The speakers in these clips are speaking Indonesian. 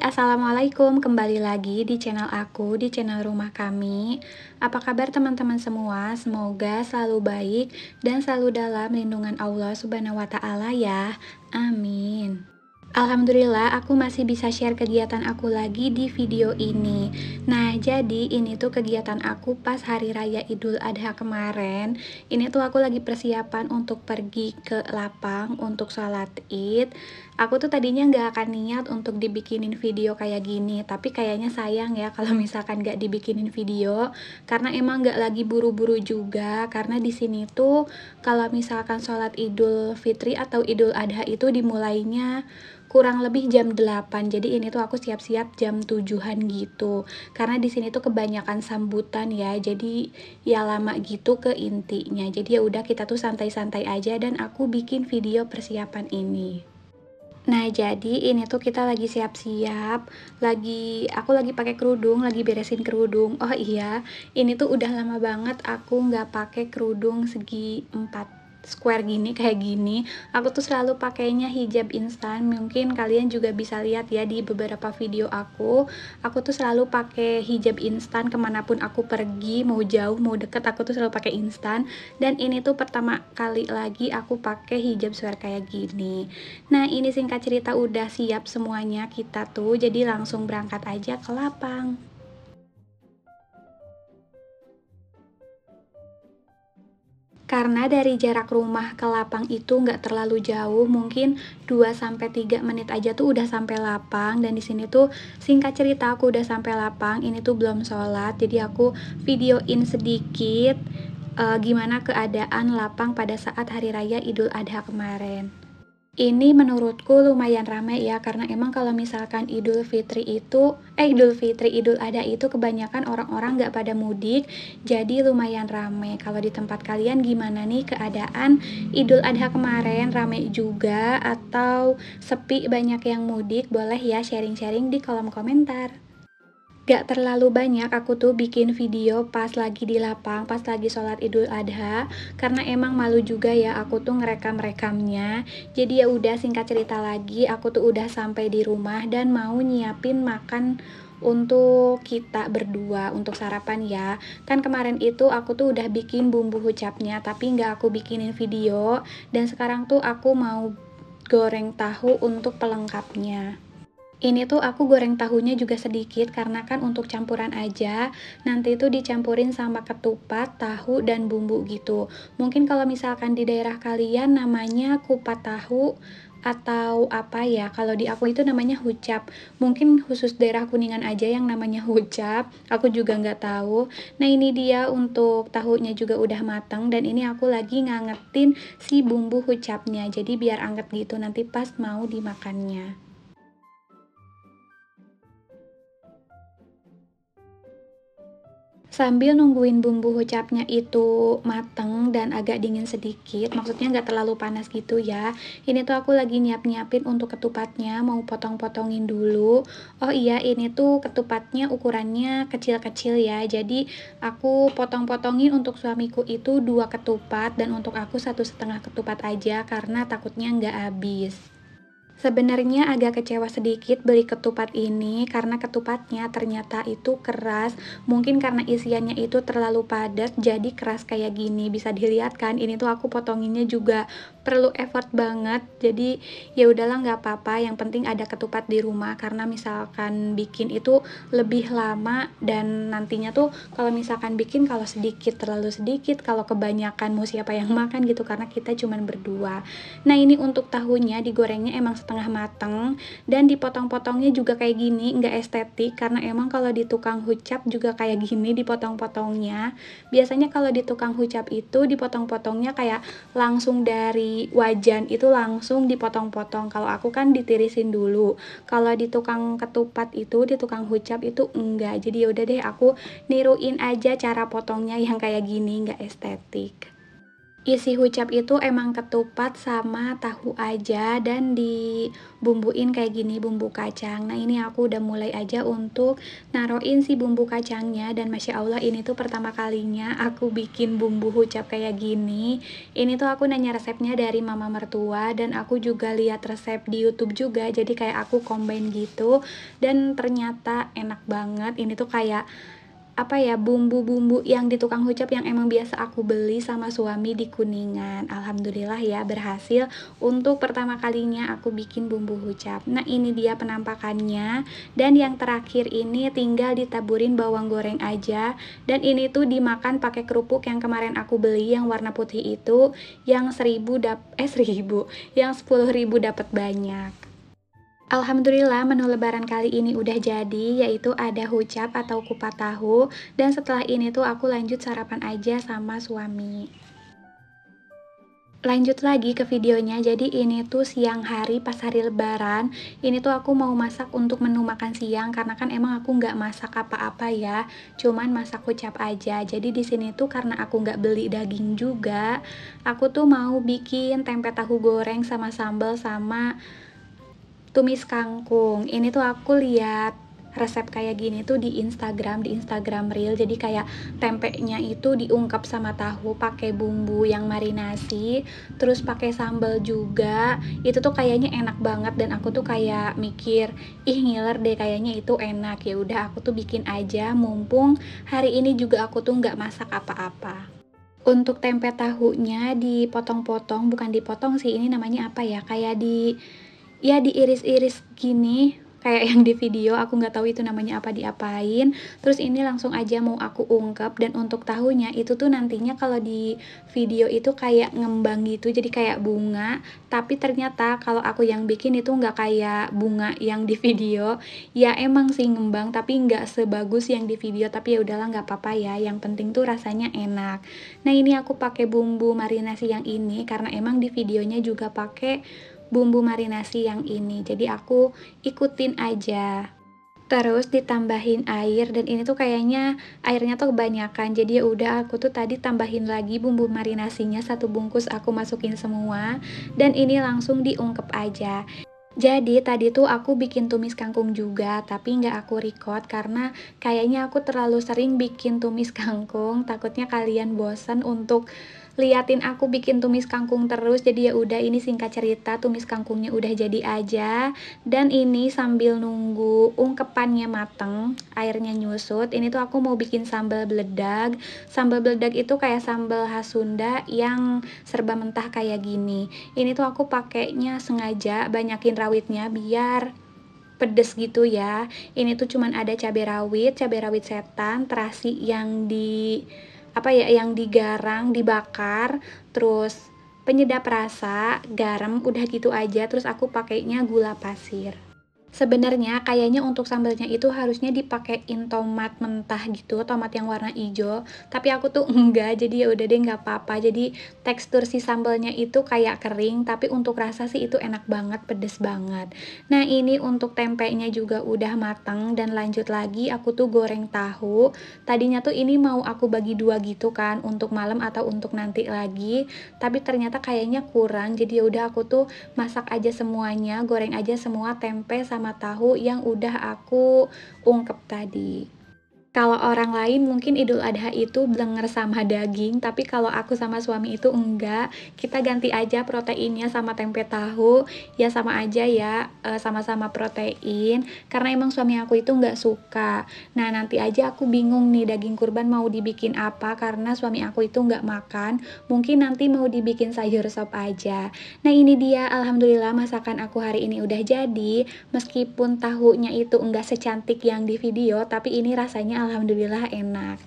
Assalamualaikum. Kembali lagi di channel aku, di channel Rumah Kami. Apa kabar teman-teman semua? Semoga selalu baik dan selalu dalam lindungan Allah Subhanahu wa Ta'ala ya. Amin. Alhamdulillah aku masih bisa share kegiatan aku lagi di video ini. Nah, jadi ini tuh kegiatan aku pas hari raya Idul Adha kemarin. Ini tuh aku lagi persiapan untuk pergi ke lapang untuk sholat Id. Aku tuh tadinya nggak akan niat untuk dibikinin video kayak gini, tapi kayaknya sayang ya kalau misalkan nggak dibikinin video, karena emang nggak lagi buru-buru juga. Karena di sini tuh kalau misalkan sholat Idul Fitri atau Idul Adha itu dimulainya kurang lebih jam 8. Jadi ini tuh aku siap-siap jam 7-an gitu. Karena di sini tuh kebanyakan sambutan ya. Jadi ya lama gitu ke intinya. Jadi ya udah kita tuh santai-santai aja dan aku bikin video persiapan ini. Nah, jadi ini tuh kita lagi siap-siap, aku lagi pakai kerudung, lagi beresin kerudung. Oh iya, ini tuh udah lama banget aku nggak pakai kerudung segi 4 square gini kayak gini. Aku tuh selalu pakainya hijab instan. Mungkin kalian juga bisa lihat ya di beberapa video aku. Aku tuh selalu pakai hijab instan kemanapun aku pergi, mau jauh mau deket aku tuh selalu pakai instan. Dan ini tuh pertama kali lagi aku pakai hijab square kayak gini. Nah, ini singkat cerita udah siap semuanya kita tuh, jadi langsung berangkat aja ke lapang. Karena dari jarak rumah ke lapang itu nggak terlalu jauh, mungkin 2-3 menit aja tuh udah sampai lapang. Dan di sini tuh singkat cerita aku udah sampai lapang, ini tuh belum sholat, jadi aku videoin sedikit gimana keadaan lapang pada saat hari raya Idul Adha kemarin. Ini menurutku lumayan rame ya, karena emang kalau misalkan Idul Fitri, Idul Adha itu kebanyakan orang-orang nggak pada mudik, jadi lumayan rame. Kalau di tempat kalian gimana nih keadaan Idul Adha kemarin, rame juga atau sepi banyak yang mudik? Boleh ya sharing-sharing di kolom komentar. Gak terlalu banyak aku tuh bikin video pas lagi di lapang, pas lagi sholat Idul Adha, karena emang malu juga ya aku tuh ngerekam-rekamnya. Jadi ya udah, singkat cerita lagi, aku tuh udah sampai di rumah dan mau nyiapin makan untuk kita berdua untuk sarapan ya. Kan kemarin itu aku tuh udah bikin bumbu hucapnya, tapi nggak aku bikinin video. Dan sekarang tuh aku mau goreng tahu untuk pelengkapnya. Ini tuh aku goreng tahunya juga sedikit karena kan untuk campuran aja. Nanti itu dicampurin sama ketupat, tahu, dan bumbu gitu. Mungkin kalau misalkan di daerah kalian namanya kupat tahu atau apa ya. Kalau di aku itu namanya hucap. Mungkin khusus daerah Kuningan aja yang namanya hucap. Aku juga nggak tahu. Nah, ini dia untuk tahunya juga udah mateng dan ini aku lagi ngangetin si bumbu hucapnya. Jadi biar anget gitu nanti pas mau dimakannya. Sambil nungguin bumbu hucapnya itu mateng dan agak dingin sedikit, maksudnya nggak terlalu panas gitu ya. Ini tuh aku lagi nyiapin untuk ketupatnya, mau potong-potongin dulu. Oh iya, ini tuh ketupatnya ukurannya kecil-kecil ya. Jadi aku potong-potongin untuk suamiku itu 2 ketupat dan untuk aku 1,5 ketupat aja karena takutnya nggak habis. Sebenarnya agak kecewa sedikit beli ketupat ini karena ketupatnya ternyata itu keras. Mungkin karena isiannya itu terlalu padat jadi keras kayak gini. Bisa dilihat kan, ini tuh aku potonginnya juga perlu effort banget. Jadi ya udahlah, nggak apa-apa, yang penting ada ketupat di rumah karena misalkan bikin itu lebih lama dan nantinya tuh kalau misalkan bikin kalau sedikit terlalu sedikit, kalau kebanyakan mau siapa yang makan gitu karena kita cuman berdua. Nah, ini untuk tahunya digorengnya emang setengah mateng dan dipotong-potongnya juga kayak gini, nggak estetik karena emang kalau di tukang hucap juga kayak gini dipotong-potongnya. Biasanya kalau di tukang hucap itu dipotong-potongnya kayak langsung dari wajan itu langsung dipotong-potong. Kalau aku kan ditirisin dulu. Kalau di tukang ketupat itu, di tukang hucap itu enggak. Jadi yaudah deh, aku niruin aja cara potongnya yang kayak gini, nggak estetik. Isi hucap itu emang ketupat sama tahu aja dan dibumbuin kayak gini, bumbu kacang. Nah, ini aku udah mulai aja untuk naruhin si bumbu kacangnya dan Masya Allah ini tuh pertama kalinya aku bikin bumbu hucap kayak gini. Ini tuh aku nanya resepnya dari mama mertua dan aku juga lihat resep di YouTube juga. Jadi kayak aku combine gitu dan ternyata enak banget. Ini tuh kayak apa ya, bumbu-bumbu yang di tukang hucap yang emang biasa aku beli sama suami di Kuningan. Alhamdulillah ya berhasil untuk pertama kalinya aku bikin bumbu hucap. Nah, ini dia penampakannya dan yang terakhir ini tinggal ditaburin bawang goreng aja dan ini tuh dimakan pakai kerupuk yang kemarin aku beli yang warna putih itu yang 10.000 dapat banyak. Alhamdulillah menu lebaran kali ini udah jadi, yaitu ada hucap atau kupat tahu dan setelah ini tuh aku lanjut sarapan aja sama suami. Lanjut lagi ke videonya, jadi ini tuh siang hari pas hari lebaran. Ini tuh aku mau masak untuk menu makan siang karena kan emang aku nggak masak apa-apa ya, cuman masak hucap aja. Jadi di sini tuh karena aku nggak beli daging juga, aku tuh mau bikin tempe tahu goreng sama sambal sama tumis kangkung. Ini tuh aku lihat resep kayak gini tuh di Instagram Reel. Jadi kayak tempenya itu diungkep sama tahu pakai bumbu yang marinasi, terus pakai sambal juga. Itu tuh kayaknya enak banget dan aku tuh kayak mikir, ih ngiler deh kayaknya itu enak. Ya udah aku tuh bikin aja mumpung hari ini juga aku tuh nggak masak apa-apa. Untuk tempe tahunya dipotong-potong, bukan dipotong sih, ini namanya apa ya? Kayak ya diiris-iris gini, kayak yang di video, aku nggak tahu itu namanya apa, diapain. Terus ini langsung aja mau aku ungkep dan untuk tahunya itu tuh nantinya kalau di video itu kayak ngembang gitu, jadi kayak bunga. Tapi ternyata kalau aku yang bikin itu nggak kayak bunga yang di video. Ya emang sih ngembang, tapi nggak sebagus yang di video. Tapi ya udahlah nggak apa-apa ya. Yang penting tuh rasanya enak. Nah ini aku pakai bumbu marinasi yang ini karena emang di videonya juga pakai bumbu marinasi yang ini, jadi aku ikutin aja. Terus ditambahin air dan ini tuh kayaknya airnya tuh kebanyakan, jadi ya udah aku tuh tadi tambahin lagi bumbu marinasinya, satu bungkus aku masukin semua dan ini langsung diungkep aja. Jadi tadi tuh aku bikin tumis kangkung juga, tapi nggak aku record karena kayaknya aku terlalu sering bikin tumis kangkung, takutnya kalian bosan untuk liatin aku bikin tumis kangkung terus. Jadi ya udah, ini singkat cerita tumis kangkungnya udah jadi aja. Dan ini sambil nunggu ungkepannya mateng, airnya nyusut, ini tuh aku mau bikin sambal beledag. Sambal beledag itu kayak sambal khas Sunda yang serba mentah kayak gini. Ini tuh aku pakainya sengaja banyakin rawitnya biar pedes gitu ya. Ini tuh cuman ada cabai rawit setan, terasi yang yang digarang, dibakar, terus penyedap rasa, garam, udah gitu aja. Terus aku pakainya gula pasir. Sebenarnya kayaknya untuk sambalnya itu harusnya dipakein tomat mentah gitu, tomat yang warna hijau, tapi aku tuh enggak, jadi ya udah deh nggak apa-apa. Jadi tekstur si sambalnya itu kayak kering, tapi untuk rasa sih itu enak banget, pedes banget. Nah, ini untuk tempenya juga udah matang dan lanjut lagi aku tuh goreng tahu. Tadinya tuh ini mau aku bagi dua gitu kan untuk malam atau untuk nanti lagi, tapi ternyata kayaknya kurang. Jadi ya udah aku tuh masak aja semuanya, goreng aja semua tempe sama tahu yang udah aku ungkep tadi. Kalau orang lain mungkin Idul Adha itu blenger sama daging, tapi kalau aku sama suami itu enggak. Kita ganti aja proteinnya sama tempe tahu, ya sama aja ya, sama-sama protein, karena emang suami aku itu enggak suka. Nah, nanti aja aku bingung nih daging kurban mau dibikin apa, karena suami aku itu enggak makan, mungkin nanti mau dibikin sayur sop aja. Nah, ini dia, alhamdulillah masakan aku hari ini udah jadi, meskipun tahunya itu enggak secantik yang di video, tapi ini rasanya alhamdulillah enak.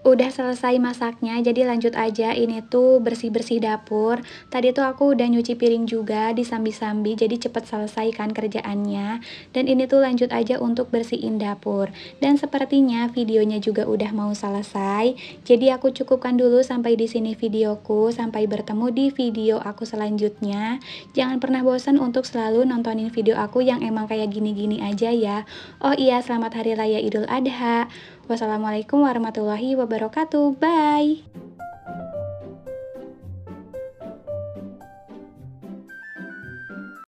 Udah selesai masaknya, jadi lanjut aja. Ini tuh bersih-bersih dapur. Tadi tuh aku udah nyuci piring juga disambi-sambi, jadi cepet selesai kan kerjaannya. Dan ini tuh lanjut aja untuk bersihin dapur. Dan sepertinya videonya juga udah mau selesai. Jadi aku cukupkan dulu sampai di sini videoku. Sampai bertemu di video aku selanjutnya. Jangan pernah bosan untuk selalu nontonin video aku yang emang kayak gini-gini aja ya. Oh iya, selamat Hari Raya Idul Adha. Wassalamualaikum warahmatullahi wabarakatuh. Bye.